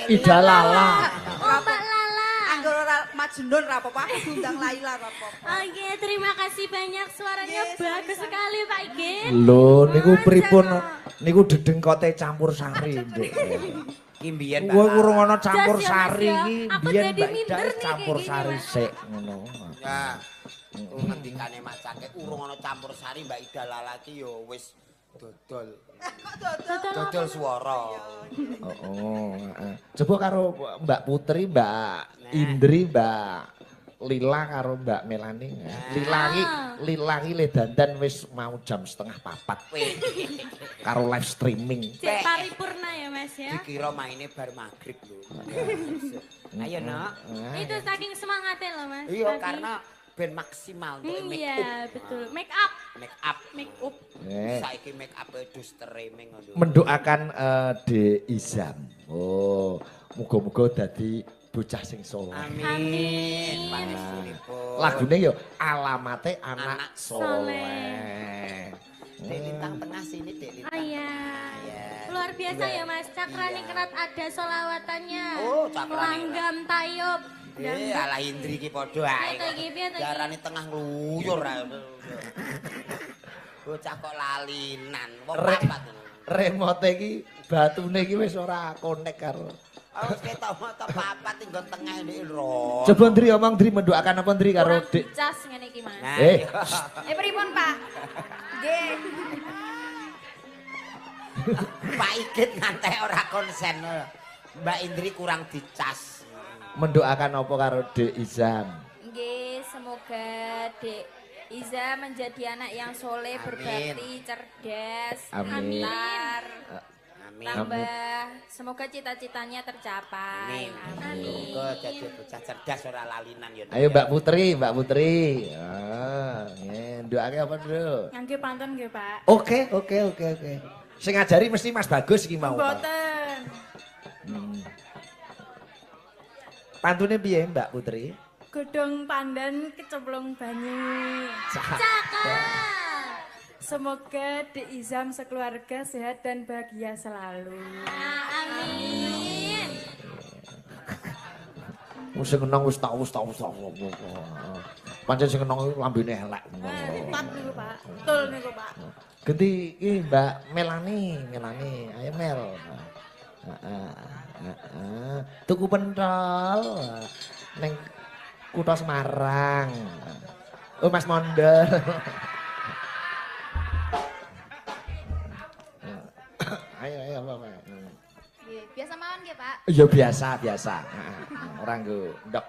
Ida Lala. Oh, Mbak Lala. Anggur Majnun ra apa-apa, undang Laila ra apa-apa. Oke, terima kasih banyak suaranya bagus sekali Pak Igit. Lho niku pripun niku dedengkote campur sari, Nduk. Ki mbiyen Kowe urung ana campur Jas ya, sari Mas, ya. iki Aku biyen jadi Mbak minder Ida nih campur kayak gini, sari Mas. sik ngono. Ya. Ngendikane Mas Cakek urung ana campur sari Mbak Ida Lala ki yo wis dodol. Dodol swara. Oh, heeh. Coba karo Mbak Putri, Mbak Indri, Mbak Lila karo Mbak Melani. Lila ki le dandan wis mau jam 3:30. Karo live streaming. Cek paripurna ya Mas ya. Dikira maine bar magrib lho. Ayo Nak. Itu saking semangatnya loh Mas. Iya tadi. karena ben maksimal untuk make Iya, up. betul. Make up. Make up. Make up. Saiki make up itu streaming ngono. Mendoakan De Izam. Oh, muga-muga dadi bocah sing soleh. Amin. Panjenenganipun. Lagune yo alamate anak Anak soleh. Dek lintang tengah sini Dek lintang. Oh iya. Luar biasa ya Mas. Cakrane kerat ada solawatannya. Oh, cakrane Langgam tayub. Ala Indri ki padha ae. Darane tengah ngluyur ae. Bocah kok lalinan. Wong papat. Remote iki batune iki wis ora konek karo. Wis ketok moto papat tinggal tengah ndek lho. Coba Ndri omong Ndri mendoakan apa Ndri karo Kurang Dik. cas ngene iki Mas. Pripun, Pak? Nggih. Pak Igit ngantek ora konsen. Mbak Indri kurang dicas. Mendoakan apa karo Dek Izam? Nggih, semoga Dek Iza menjadi anak yang soleh, berbakti, cerdas, Amin. pintar, Amin. tambah. Semoga cita-citanya tercapai. Amin. Muga dadi bocah cerdas ora lalinan ya. Ayo Mbak Putri, Mbak Putri. Ah, ndoake apa, Nduk? Ngangge pantun nggih, Pak. Oke. Sing ngajari mesti Mas Bagus iki mau. Pak. Mboten. Pantune piye Mbak Putri? Godhong pandan kecemplung banyu. Cakep. Semoga Dek Izam sekeluarga sehat dan bahagia selalu. Amin. Sing enong wis tau. Pancen sing enong lambene elek. Tepat niku, Pak. Betul niku, Pak. Ganti iki Mbak Melani. Ayo Mel. Tuku pentol ning Kutha Semarang. Oh Mas Mondol. Ayo apa. Nggih, biasa mawon nggih, Pak. Ya biasa. Ora nggo ndok.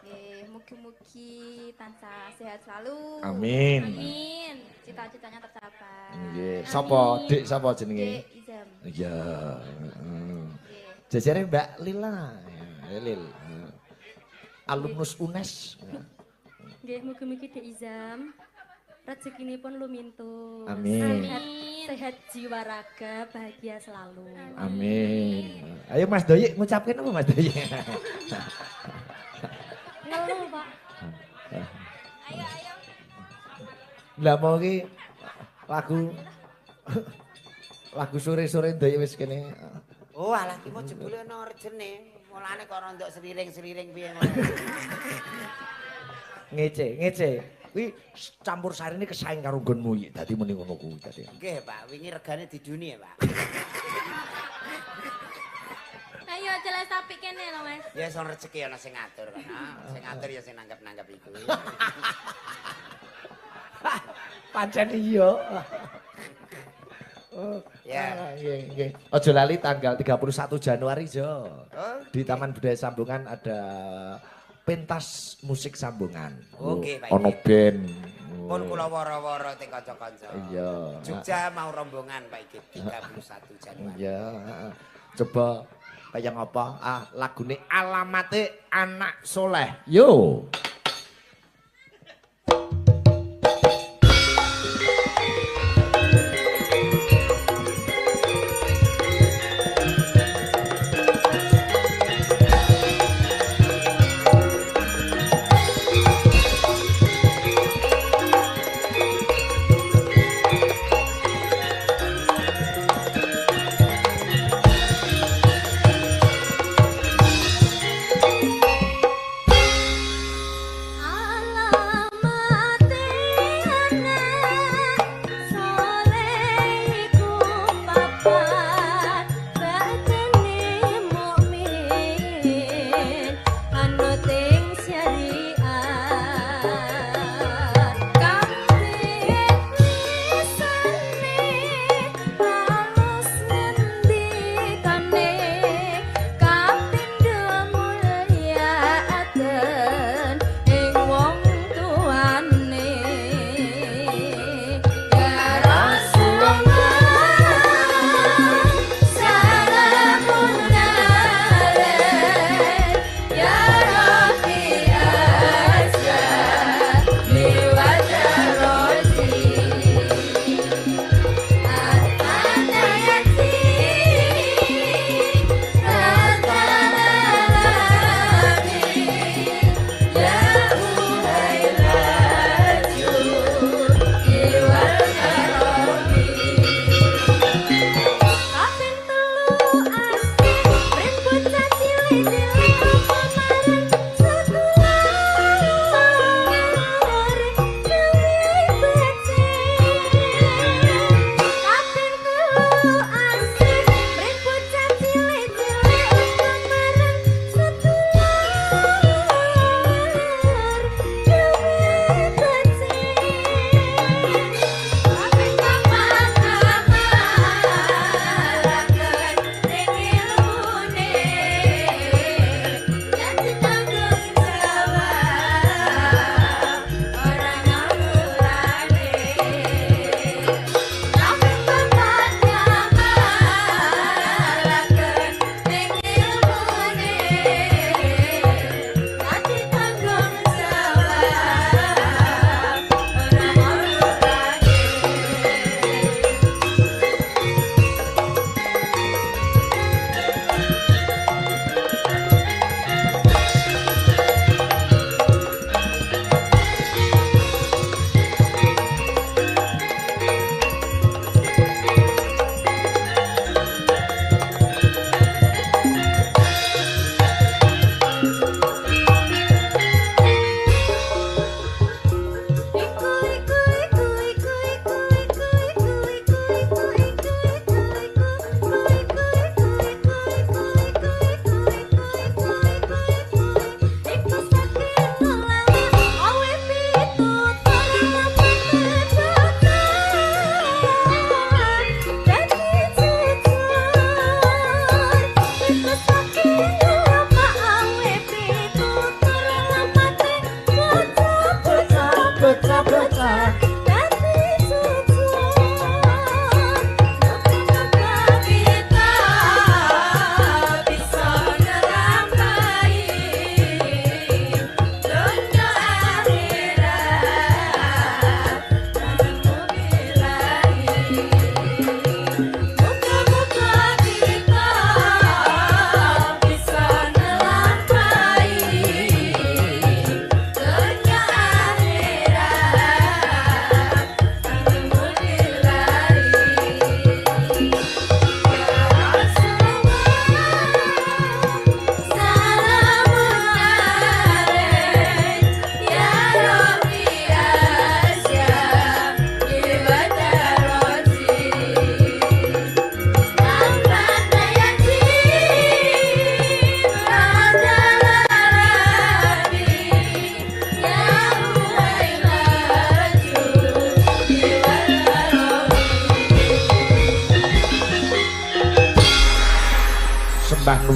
Nggih, mugi-mugi tansah sehat selalu. Amin. Amin. Cita-citanya tercapai. Nggih. Sapa? Dik sapa jenenge? Dek Izam. Iya. Nggih. Jajare Mbak Lila. Ya, Lil. Alumnus UNES. Nggih, mugi-mugi Dek Izam rezekinipun lumintu. Amin. Sehat jiwa raga, bahagia selalu. Amin. Ayo Mas Doyik ngucapin apa Mas Doyik? Ngeluh, Pak. Ayo, ayo. Lah mau ki lagu lagu sore-sore ndek wis kene. Oh, alah ki mau jebule ana rejene. Mulane kok rondok seliring-seliring piye ngono. Ngece. Kuwi campur sarine kesaing karo nggonmu iki. Dadi muni ngono kuwi dadi. Nggih, Pak. Wingi regane diduni ya, Pak. Ayo jelas tapi kene lho, Mas. Ya son rezeki ana sing ngatur kan. Sing ngatur ya sing nanggap-nanggap iku. Pancen iya. Ya. Nggih. Aja lali tanggal 31 Januari Jo. Oh, Di Taman Budaya Sambungan ada pentas musik sambungan. Oke, Pak. Ono band. Pun kula woro-woro teng kanca-kanca. Iya. Jogja mau rombongan Pak iki 31 Januari. Iya. Coba kayak ngapa? Lagune Alamate Anak Soleh. Yo.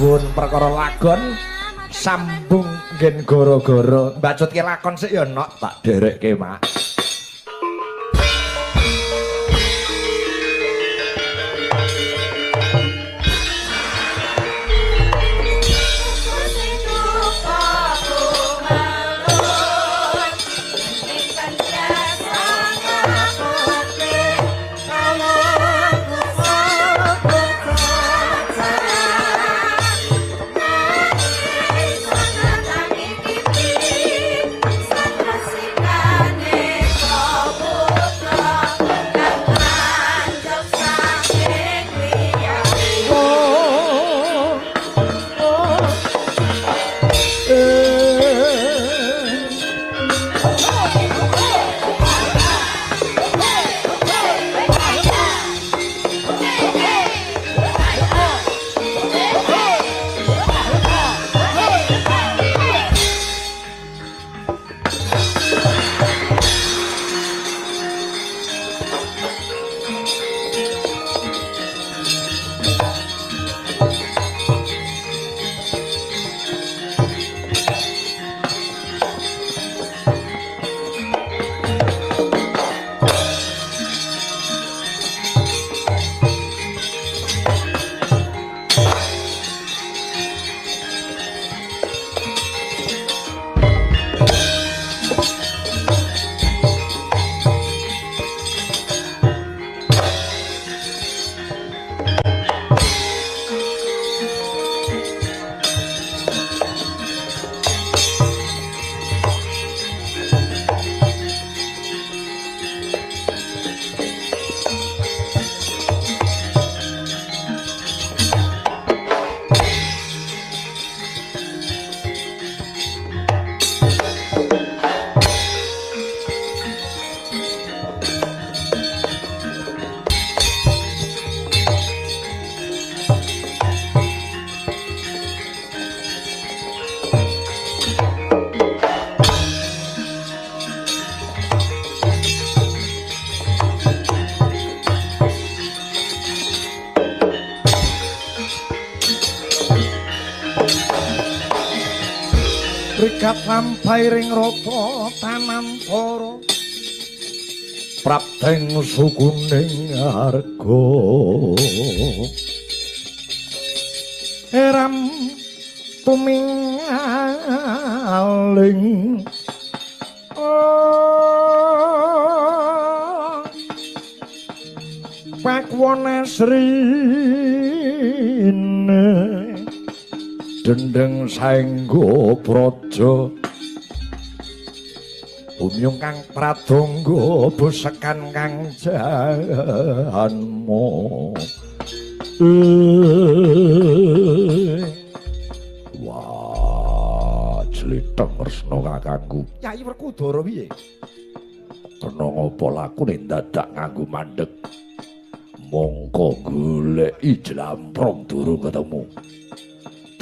nuwun perkara lagon sambung nggen gara-gara mbacutke lakon sik ya nok tak derekke mak. Rikat lampahi ring rata tanampara prapteng sukuning arga eram tumingaling pakwana srine dendeng saengga praja umyung kang pradangga besekan kang janma wah jlitheng resna kakangku Kyai Werkudara piye kena ngapa lakune dadak nganggo mandeg mongko goleki jlamprong durung ketemu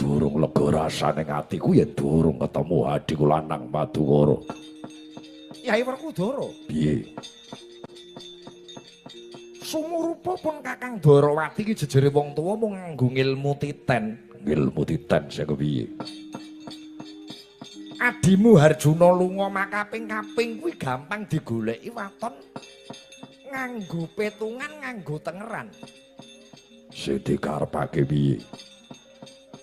durung lega rasane atiku yen durung ketemu adhiku lanang Madukara. Kyai Werkudara, piye? Sumurupa pun Kakang Darawati iki jejere wong tuwa mung nganggo ngilmu titen. Ngilmu titen sing kepiye? Adimu Harjuna lunga makaping-kaping kuwi gampang digoleki waton nganggo petungan nganggo tengeran. Sing dikarepake piye?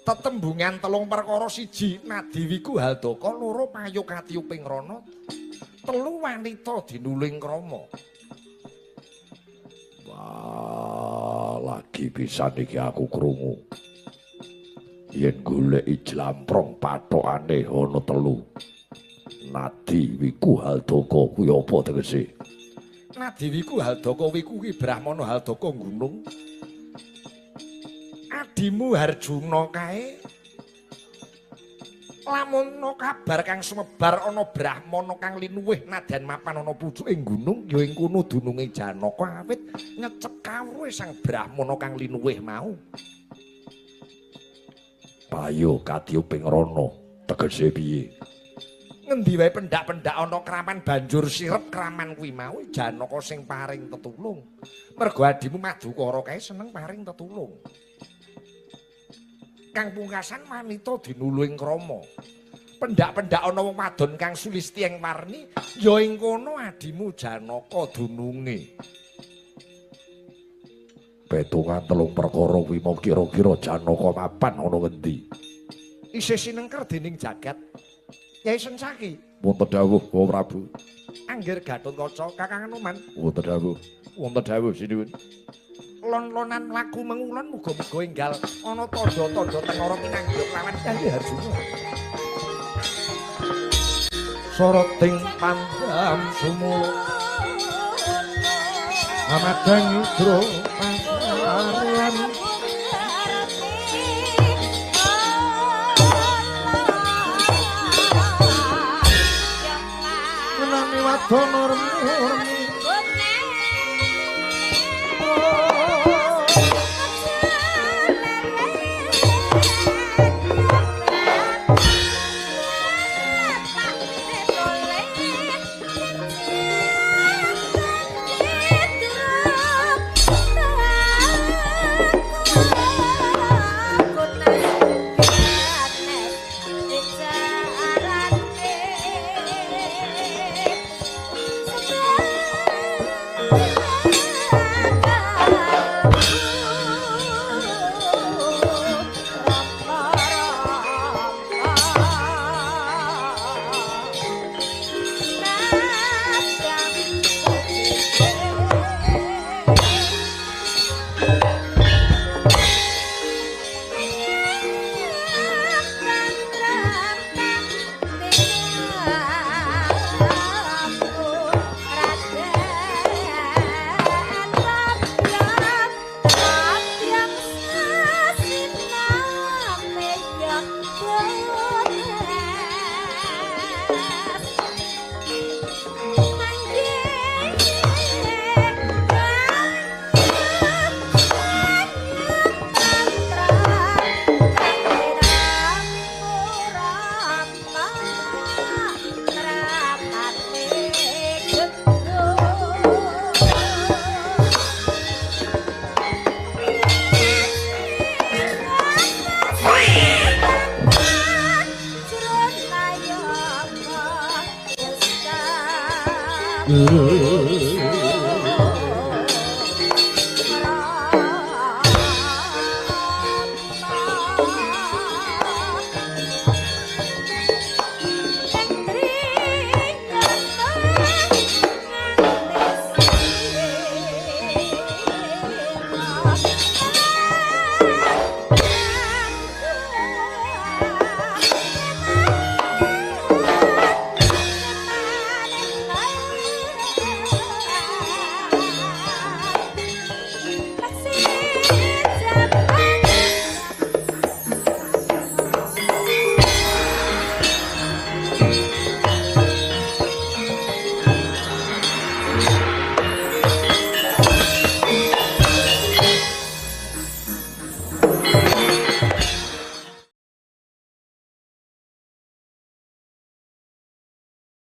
Tetembungan telung perkara siji Nadiwiku Haldaka loro Payukati Uping Rana telu wanita dinuling krama. Wah, lagi pisan iki aku krungu. Yen goleki jlamprong pathokane ana telu. Nadiwiku Haldaka kuwi apa tegese? Nadiwiku Haldaka wiku ki Brahmana Haldaka gunung. Adimu Harjuna kae lamun ana kabar kang sumebar ana Brahmana kang linuwih nadyan mapan ana pucuking gunung ya ing kono dununge Janaka awit nyecep kawruhe sang Brahmana kang linuwih mau. Payo Kati Uping Rana tegese piye? Ngendi wae pendak-pendak ana kraman banjur sirep kraman kuwi mau Janaka sing paring tetulung. Mergo adimu Madukara kae seneng paring tetulung. kang pungkasan wanita dinuluing krama. Pendak-pendak ana wong wadon kang Sulistiyeng warni, ya ing kono adimu Janaka dununge. Petungan telung perkara kuwi mau kira-kira Janaka mapan ana ngendi? Isih sinengker dening jagat. Nyai Sensaki. Wonten dawuh, Bapak Prabu. Angger Gatotkaca Kakang Anoman. Wonten dawuh. Wonten dawuh sinuwun. Lon-lonan lagu mengulon muga-muga enggal ana tandha-tandha tengara pinanggih lawan Kyai Harjuna. Soroting pandam sumula amadang yudra pasarian menami wadana remi